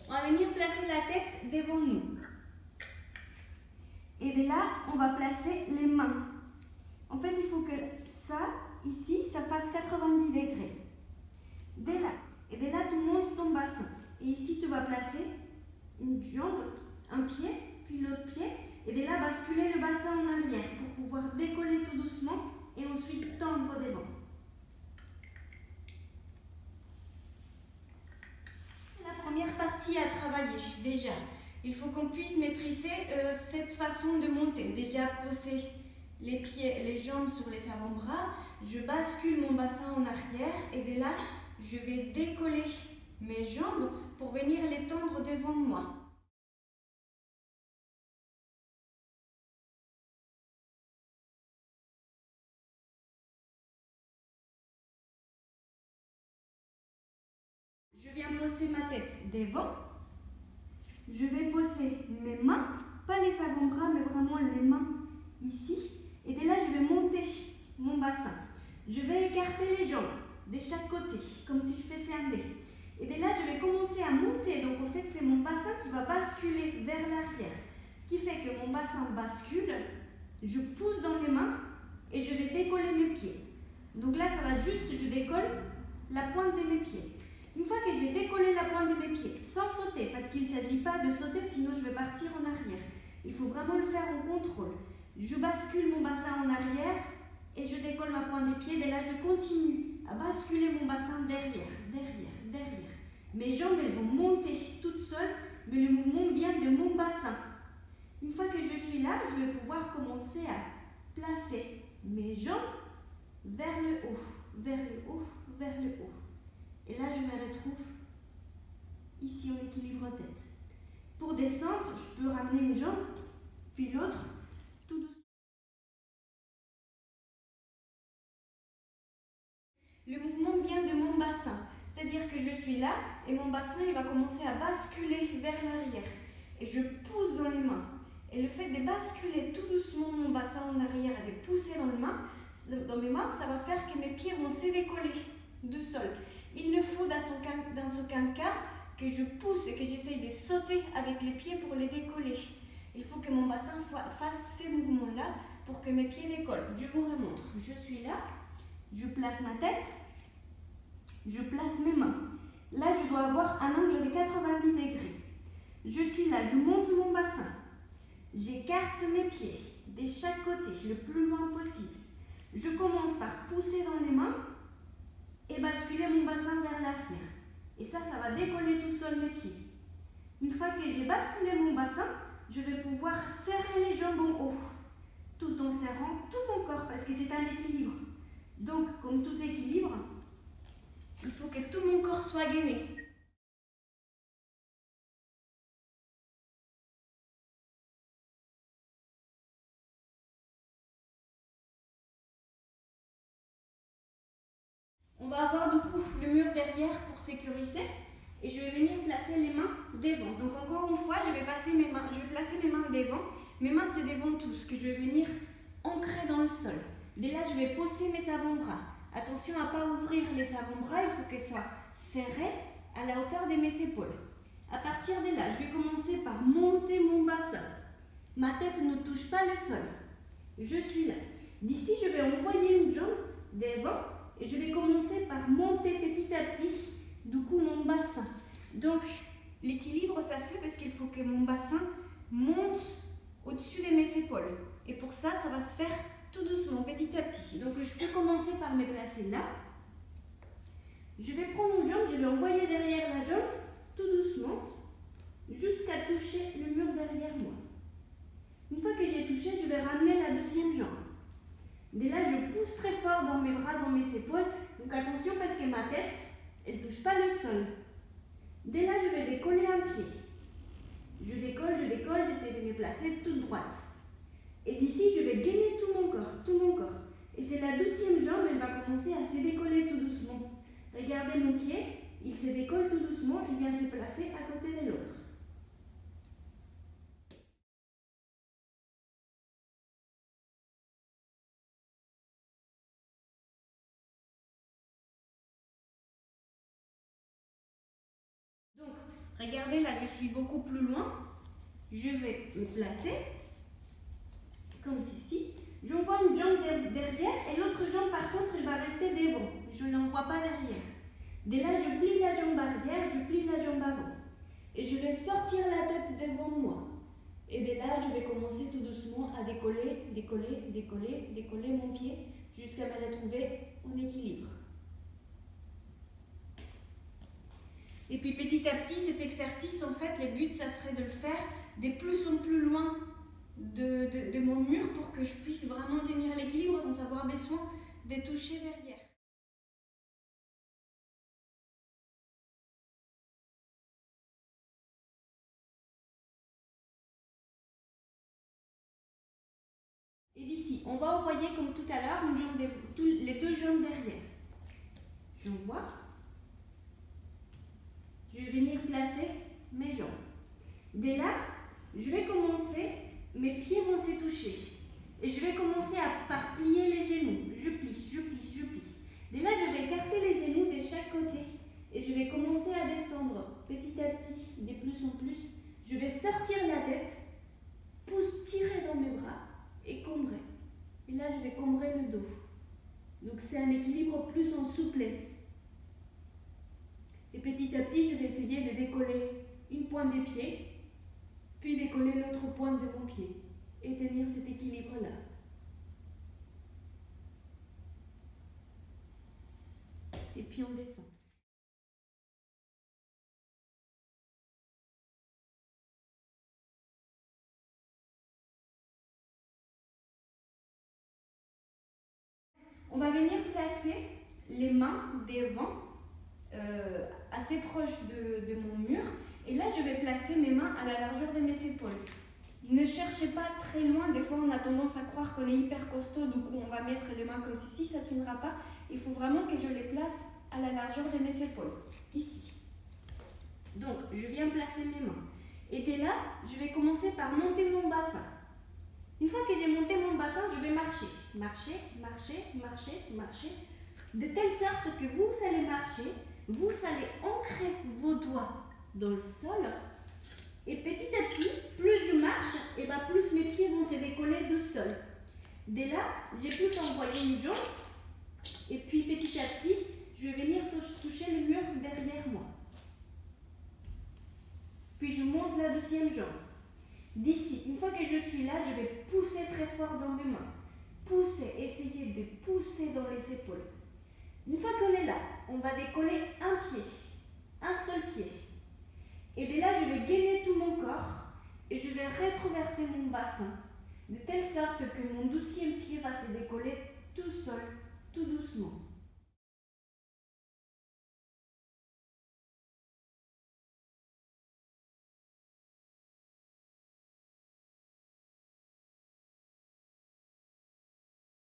On va venir placer la tête devant nous. Et de là, on va placer les mains. En fait, il faut que ça, ici, ça fasse 90 degrés. Et de là, tu montes ton bassin. Et ici, tu vas placer une jambe, un pied, puis l'autre pied. Et de là, basculer le bassin en arrière pour pouvoir décoller tout doucement et ensuite tendre devant. La première partie à travailler, déjà. Il faut qu'on puisse maîtriser cette façon de monter. Déjà, poser les pieds, les jambes sur les avant-bras. Je bascule mon bassin en arrière et de là, je vais décoller mes jambes pour venir les tendre devant moi. Je viens poser ma tête devant. Je vais poser mes mains, pas les avant-bras, mais vraiment les mains ici. Et de là, je vais monter mon bassin. Je vais écarter les jambes de chaque côté, comme si je faisais un B. Et de là, je vais commencer à monter. Donc, en fait, c'est mon bassin qui va basculer vers l'arrière. Ce qui fait que mon bassin bascule, je pousse dans mes mains et je vais décoller mes pieds. Donc là, ça va juste, je décolle la pointe de mes pieds. Une fois que j'ai décollé la pointe de mes pieds, sans sauter, parce qu'il ne s'agit pas de sauter, sinon je vais partir en arrière. Il faut vraiment le faire en contrôle. Je bascule mon bassin en arrière et je décolle ma pointe des pieds. Et là, je continue à basculer mon bassin derrière, derrière, derrière. Mes jambes, elles vont monter toutes seules, mais le mouvement vient de mon bassin. Une fois que je suis là, je vais pouvoir commencer à placer mes jambes vers le haut, vers le haut, vers le haut. Et là, je me retrouve ici en équilibre tête. Pour descendre, je peux ramener une jambe, puis l'autre, tout doucement. Le mouvement vient de mon bassin. C'est-à-dire que je suis là et mon bassin il va commencer à basculer vers l'arrière. Et je pousse dans les mains. Et le fait de basculer tout doucement mon bassin en arrière et de pousser dans mes mains, ça va faire que mes pieds vont se décoller du sol. Il ne faut dans aucun cas que je pousse et que j'essaye de sauter avec les pieds pour les décoller. Il faut que mon bassin fasse ces mouvements-là pour que mes pieds décollent. Je vous remontre. Je suis là, je place ma tête, je place mes mains. Là, je dois avoir un angle de 90 degrés. Je suis là, je monte mon bassin. J'écarte mes pieds de chaque côté, le plus loin possible. Je commence par pousser dans les mains et basculer mon bassin vers l'arrière. Et ça va décoller tout seul mes pieds. Une fois que j'ai basculé mon bassin, je vais pouvoir serrer les jambes en haut, tout en serrant tout mon corps, parce que c'est un équilibre. Donc, comme tout équilibre, il faut que tout mon corps soit gainé. On va avoir du coup le mur derrière pour sécuriser et je vais venir placer les mains devant. Donc encore une fois, je vais placer mes mains devant. Mes mains c'est devant tous que je vais venir ancrer dans le sol. Dès là, je vais poser mes avant-bras. Attention à ne pas ouvrir les avant-bras, il faut qu'ils soient serrés à la hauteur de mes épaules. À partir de là, je vais commencer par monter mon bassin. Ma tête ne touche pas le sol. Je suis là. D'ici, je vais envoyer une jambe devant. Et je vais commencer par monter petit à petit, du coup, mon bassin. Donc, l'équilibre, ça se fait parce qu'il faut que mon bassin monte au-dessus de mes épaules. Et pour ça, ça va se faire tout doucement, petit à petit. Donc, je peux commencer par me placer là. Je vais prendre une jambe, je vais envoyer derrière la jambe, tout doucement, jusqu'à toucher le mur derrière moi. Une fois que j'ai touché, je vais ramener la deuxième jambe. Dès là, je pousse très fort dans mes bras, dans mes épaules. Donc attention parce que ma tête, elle ne touche pas le sol. Dès là, je vais décoller un pied. Je décolle, j'essaie de me placer toute droite. Et d'ici, je vais gainer tout mon corps, tout mon corps. Et c'est la deuxième jambe, elle va commencer à se décoller tout doucement. Regardez mon pied, il se décolle tout doucement, il vient se placer à côté de l'autre. Donc, Regardez là, je suis beaucoup plus loin. Je vais me placer comme ceci. J'envoie une jambe derrière et l'autre jambe par contre elle va rester devant. Je ne l'envoie pas derrière. Dès là, je plie la jambe arrière, je plie la jambe avant. Et je vais sortir la tête devant moi. Et dès là, je vais commencer tout doucement à décoller, décoller, décoller, décoller mon pied jusqu'à me retrouver en équilibre. Et puis petit à petit, cet exercice, en fait, le but, ça serait de le faire de plus en plus loin de mon mur pour que je puisse vraiment tenir l'équilibre sans avoir besoin de toucher derrière. Et d'ici, on va envoyer comme tout à l'heure les deux jambes derrière. J'envoie. Je vais venir placer mes jambes. Dès là, je vais commencer, mes pieds vont se toucher. Et je vais commencer par plier les genoux. Je plie, je plie, je plie. Dès là, je vais écarter les genoux de chaque côté. Et je vais commencer à descendre petit à petit, de plus en plus. Je vais sortir la tête, tirer dans mes bras et combrer. Et là, je vais combrer le dos. Donc, c'est un équilibre plus en souplesse. Et petit à petit, je vais essayer de décoller une pointe des pieds, puis décoller l'autre pointe de mon pied et tenir cet équilibre-là. Et puis on descend. On va venir placer les mains devant, assez proche de mon mur. Et là, je vais placer mes mains à la largeur de mes épaules. Ne cherchez pas très loin. Des fois, on a tendance à croire qu'on est hyper costaud. Du coup, on va mettre les mains comme ceci. Ça ne tiendra pas. Il faut vraiment que je les place à la largeur de mes épaules. Ici. Donc, je viens placer mes mains. Et dès là, je vais commencer par monter mon bassin. Une fois que j'ai monté mon bassin, je vais marcher. Marcher, marcher, marcher, marcher. De telle sorte que vous allez marcher, vous allez ancrer vos doigts dans le sol. Et petit à petit, plus je marche, et ben plus mes pieds vont se décoller du sol. Dès là, j'ai plus envoyé une jambe. Et puis petit à petit, je vais venir toucher le mur derrière moi. Puis je monte la deuxième jambe. D'ici, une fois que je suis là, je vais pousser très fort dans mes mains. Pousser, essayer de pousser dans les épaules. Une fois qu'on est là, on va décoller un pied, un seul pied. Et dès là, je vais gainer tout mon corps et je vais rétroverser mon bassin de telle sorte que mon deuxième pied va se décoller tout seul, tout doucement.